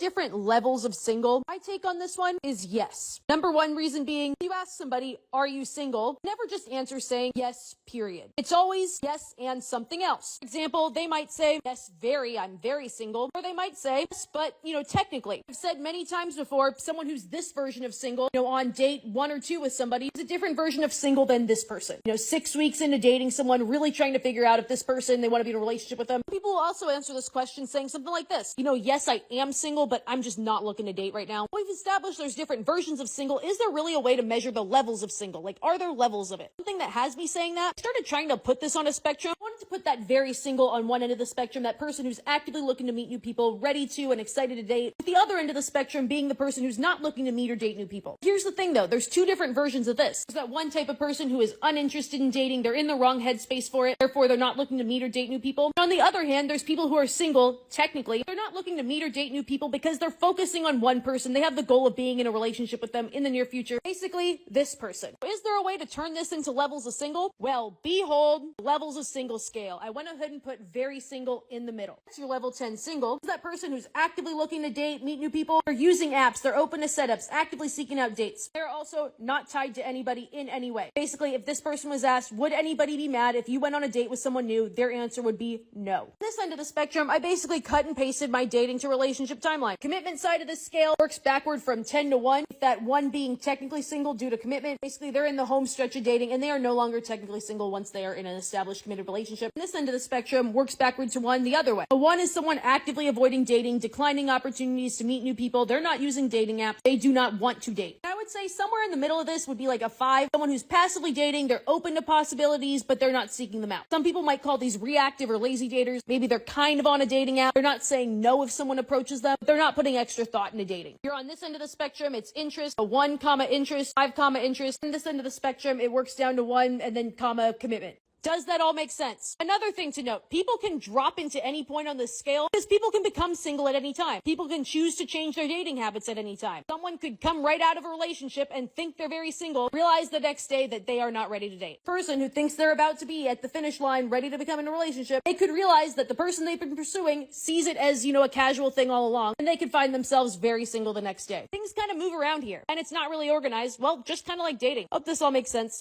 different levels of single? My take on this one is yes. Number one reason being, you ask somebody, are you single? Never just answer saying yes, period. It's always yes and something else. For example, they might say, yes, I'm very single. Or they might say, yes, but, technically. I've said many times before, someone who's this version of single, on date 1 or 2 with somebody is a different version of single than this person. 6 weeks into dating someone, really trying to figure out if this person, they want to be in a relationship with them. People will also answer this question saying something like this. Yes, I am single, but I'm just not looking to date right now. We've established there's different versions of single. Is there really a way to measure the levels of single? Like, are there levels of it? Something that has me saying that, I started trying to put this on a spectrum. I wanted to put that very single on one end of the spectrum, that person who's actively looking to meet new people, ready to and excited to date, with the other end of the spectrum being the person who's not looking to meet or date new people. Here's the thing though, there's 2 different versions of this. There's that one type of person who is uninterested in dating, they're in the wrong headspace for it, therefore they're not looking to meet or date new people. On the other hand, there's people who are single, technically, they're not looking to meet or date new people because they're focusing on one person. They have the goal of being in a relationship with them in the near future. Basically, this person. Is there a way to turn this into levels of single? Well, behold, levels of single scale. I went ahead and put very single in the middle. That's your level 10 single. Is that person who's actively looking to date, meet new people. They're using apps. They're open to setups, actively seeking out dates. They're also not tied to anybody in any way. Basically, if this person was asked, would anybody be mad if you went on a date with someone new? Their answer would be no. This end of the spectrum, I basically cut and pasted my dating to relationship timeline. Commitment side of the scale works backward from 10 to 1, with that 1 being technically single due to commitment. Basically, they're in the home stretch of dating and they are no longer technically single once they are in an established committed relationship. This end of the spectrum works backward to 1 the other way. A 1 is someone actively avoiding dating, declining opportunities to meet new people. They're not using dating apps. They do not want to date. I would say somewhere in the middle of this would be like a 5. Someone who's passively dating, they're open to possibilities, but they're not seeking them out. Some people might call these reactive or lazy daters. Maybe they're kind of on a dating app. They're not saying no if someone approaches them, but they're not putting extra thought into dating. You're on this end of the spectrum, it's interest, a 1 comma interest, 5 comma interest. On this end of the spectrum, it works down to 1 and then comma commitment. Does that all make sense? Another thing to note, people can drop into any point on this scale because people can become single at any time. People can choose to change their dating habits at any time. Someone could come right out of a relationship and think they're very single, realize the next day that they are not ready to date. Person who thinks they're about to be at the finish line, ready to become in a relationship, they could realize that the person they've been pursuing sees it as, a casual thing all along, and they could find themselves very single the next day. Things kind of move around here, and it's not really organized, well, just kind of like dating. Hope this all makes sense.